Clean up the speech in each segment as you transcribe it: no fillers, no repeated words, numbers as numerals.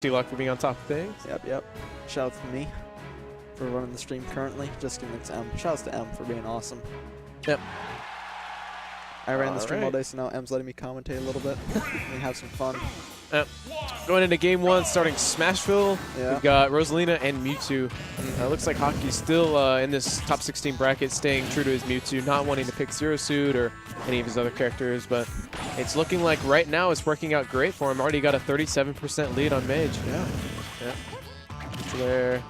T-Lock for being on top of things. Yep. Shout out to me for running the stream currently. Just kidding, it's M. Shouts to M for being awesome. Yep. I ran the stream all day, so now M's letting me commentate a little bit. We have some fun. Going into game 1, starting Smashville, Yeah. we've got Rosalina and Mewtwo. Looks like Hakii's still in this top 16 bracket, staying true to his Mewtwo, not wanting to pick Zero Suit or any of his other characters, but it's looking like right now it's working out great for him. Already got a 37% lead on Mage. Yeah. So there.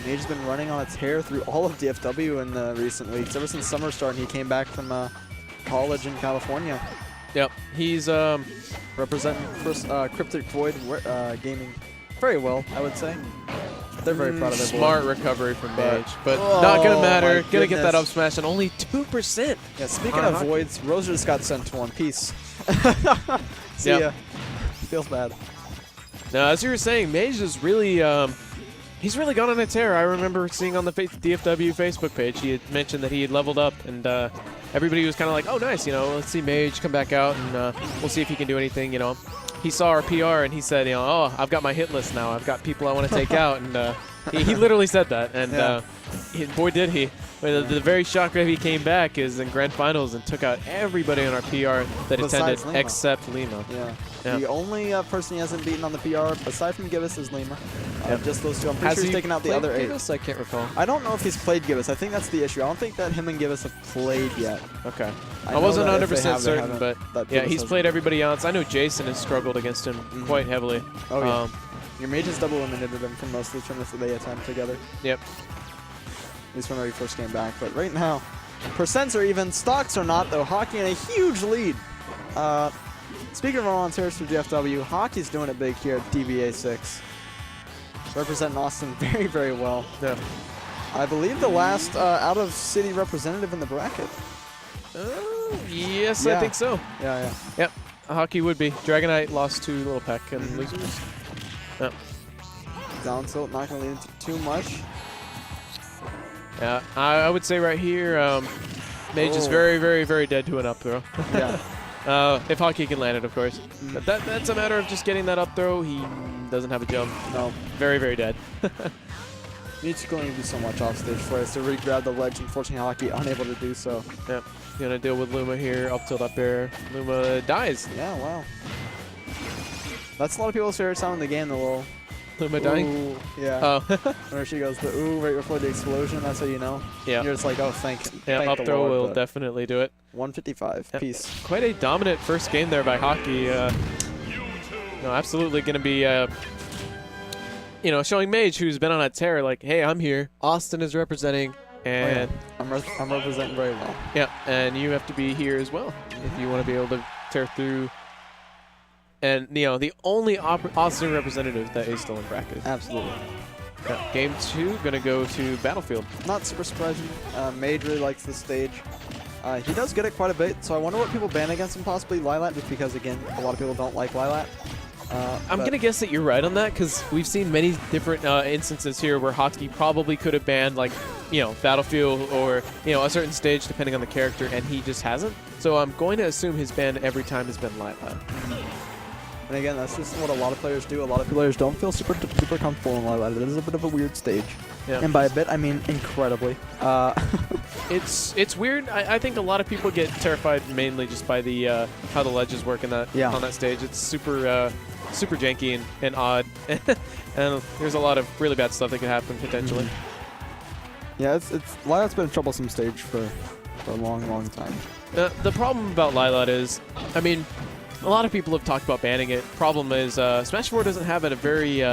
Mage's been running on its hair through all of DFW in recent weeks. Ever since summer started, he came back from college in California. Yep, he's representing Cryptic Void Gaming very well, I would say. They're very proud of their boy. Smart recovery from Mage, but not gonna matter. Gonna get that up smash and only 2%. Yeah, speaking of voids, Rosa just got sent to one piece. See ya. Feels bad. Now, as you were saying, Mage is really he's really gone on a tear. I remember seeing on the DFW Facebook page, he had mentioned that he had leveled up, and everybody was kind of like, oh, nice, you know, let's see Mage come back out, and we'll see if he can do anything, you know. He saw our PR, and he said, you know, oh, I've got my hit list now. I've got people I want to take out, and he literally said that, and boy, did he. The very shock that he came back is in Grand Finals and took out everybody on our PR that attended Lima. except Lima. Yeah. Yeah. The only person he hasn't beaten on the PR, aside from Gibbous, is Lima. Just those two. I'm pretty sure he's taken out the other 8. Gibbous? I can't recall. I don't know if he's played Gibbous. I think that's the issue. I don't think that him and Gibbous have played yet. Okay. I wasn't 100% certain, but yeah, he's played everybody else. I know Jason has struggled against him quite heavily. Oh, yeah. Your Mages double eliminated him from most of the tournaments that they attend together. Yep. At least whenever he first came back. But right now, percents are even, stocks are not, though. Hakii in a huge lead. Speaking of volunteers for DFW, Hakii's doing it big here at DBA 6. Representing Austin very, very well. Yeah. I believe the last out-of-city representative in the bracket. Yes, I think so. Yeah. Yep. Hakii would be. Dragonite lost to Little Peck and losers. Yep. Down tilt, not going to lead into too much. Yeah, I would say right here, Mage is very, very, very dead to an up throw. Yeah. If Hakii can land it, of course. But that's a matter of just getting that up throw. He doesn't have a jump. No. Very, very dead. Mewtwo going to do so much off stage for us to re-grab the ledge. Unfortunately, Hakii unable to do so. Yep. Gonna deal with Luma here. Up tilt up air. Luma dies. Yeah, wow. That's a lot of people's favorite sound in the game, the little Luma dying? Ooh, yeah. Oh. Whenever she goes the ooh right before the explosion, that's how you know. Yeah. You're just like, oh, thank up the throw Lord, will definitely do it. 155. Yep. Peace. Quite a dominant first game there by Hakii. No, absolutely going to be, you know, showing Mage, who's been on a tear, like, hey, I'm here. Austin is representing, and I'm representing very well. Yeah, and you have to be here as well if you want to be able to tear through. And, you know, the only Austin representative that is still in bracket. Absolutely. Yeah. Game 2, going to go to Battlefield. Not super surprising. Mage really likes the stage. He does get it quite a bit, so I wonder what people ban against him, possibly Lilat, just because, again, a lot of people don't like Lilat. I'm going to guess that you're right on that, because we've seen many different instances here where Hakii probably could have banned, like, you know, Battlefield or, you know, a certain stage depending on the character, and he just hasn't. So I'm going to assume his ban every time has been Lilat. And again, that's just what a lot of players do. A lot of players don't feel super comfortable in Lilat. It is a bit of a weird stage. Yeah. And by a bit, I mean incredibly. It's weird. I think a lot of people get terrified mainly just by the how the ledges work in that on that stage. It's super super janky and odd, and there's a lot of really bad stuff that could happen potentially. Yeah, Lilat's been a troublesome stage for a long time. The problem about Lilat is, I mean, a lot of people have talked about banning it. Problem is, Smash 4 doesn't have a very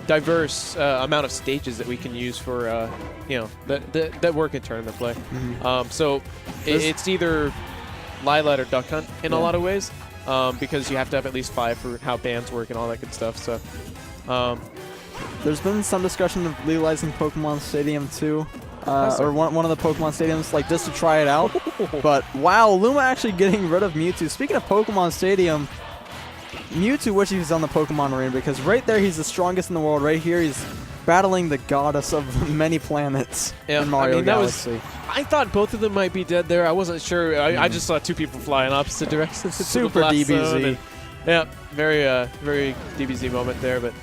diverse amount of stages that we can use for, you know, that work in tournament play. So it's either Lilat or Duck Hunt in a lot of ways, because you have to have at least 5 for how bans work and all that good stuff. So there's been some discussion of legalizing Pokemon Stadium too. Or one of the Pokemon Stadiums, like, just to try it out. But, wow, Luma actually getting rid of Mewtwo. Speaking of Pokemon Stadium, Mewtwo wishes he was on the Pokemon Arena, because right there he's the strongest in the world. Right here he's battling the goddess of many planets in Mario Galaxy. I thought both of them might be dead there. I wasn't sure. I just saw 2 people fly in opposite directions. Super DBZ. Yeah, very DBZ moment there, but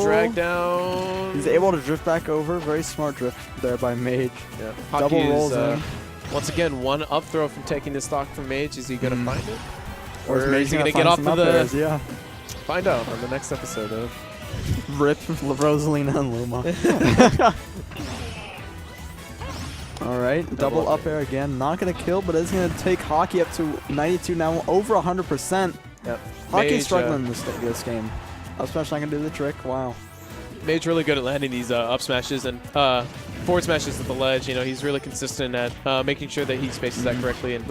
drag down. He's able to drift back over. Very smart drift there by Mage. Yeah. Double Hakii rolls in. Once again, one up throw from taking the stock from Mage. Is he gonna find it, or is he gonna get off of the? Airs? Yeah. Find out on the next episode of Rip Rosalina and Luma. All right, double up air again. Not gonna kill, but is gonna take Hakii up to 92 now, over 100%. Yep. Hakii's struggling this game. Up smash not gonna do the trick. Wow. Mage really good at landing these up smashes and forward smashes at the ledge. You know, he's really consistent at making sure that he spaces that correctly. And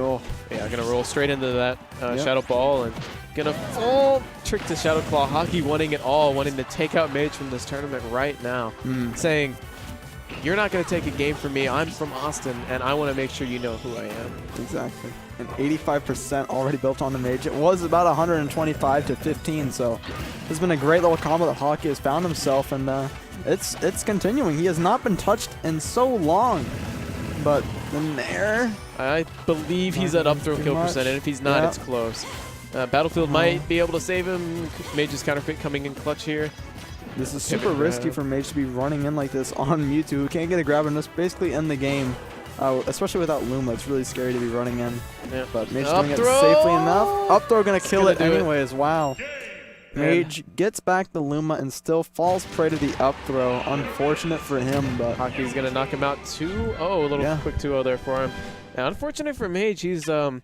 yeah, gonna roll straight into that Shadow Ball and gonna full trick to Shadow Claw. Hakii wanting it all, wanting to take out Mage from this tournament right now, saying, "You're not gonna take a game from me. I'm from Austin, and I want to make sure you know who I am." Exactly. And 85% already built on the Mage. It was about 125 to 15, so it's been a great little combo that Hakii has found himself, and it's continuing. He has not been touched in so long, but the Nair. I believe he's at up throw kill percent, and if he's not, it's close. Battlefield might be able to save him. Mage's counterpick coming in clutch here. This is super risky for Mage to be running in like this on Mewtwo, who can't get a grab and just basically end the game. Especially without Luma, it's really scary to be running in. Yeah. But Mage doing it safely enough. Up throw gonna kill it anyways. Wow. Mage gets back the Luma and still falls prey to the up throw. Unfortunate for him, but Hakii's gonna knock him out 2-0. A little quick 2-0 there for him. Now, unfortunate for Mage, he's done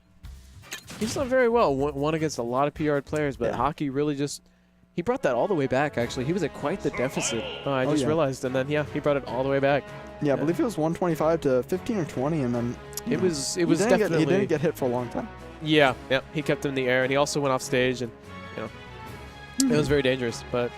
very well. Won against a lot of PR players, but Hakii really just. He brought that all the way back, actually. He was at quite the deficit. I just realized. And then, he brought it all the way back. Yeah, I believe it was 125 to 15 or 20, and then it was definitely. He didn't get hit for a long time. Yeah, he kept him in the air, and he also went off stage, and it was very dangerous. But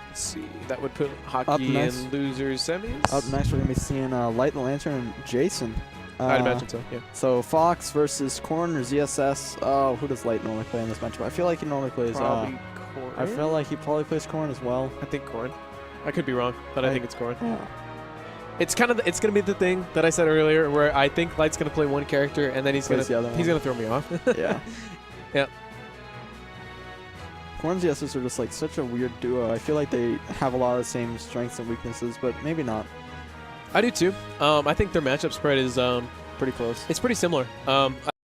let's see, that would put Hakii in losers semis. Up next, we're gonna be seeing Light the Lantern and Jason. I'd imagine so. Yeah. So Fox versus Korn or ZSS. Oh, who does Light normally play in this matchup? I feel like he normally plays. Probably Korn. I feel like he probably plays Korn as well. I think Korn. I could be wrong, but I think it's Korn. Yeah. It's kind of it's gonna be the thing that I said earlier, where I think Light's gonna play one character and then he's gonna throw me off. Yeah. Yeah. Korn and ZSS are just like such a weird duo. I feel like they have a lot of the same strengths and weaknesses, but maybe not. I do too. I think their matchup spread is pretty close. It's pretty similar. I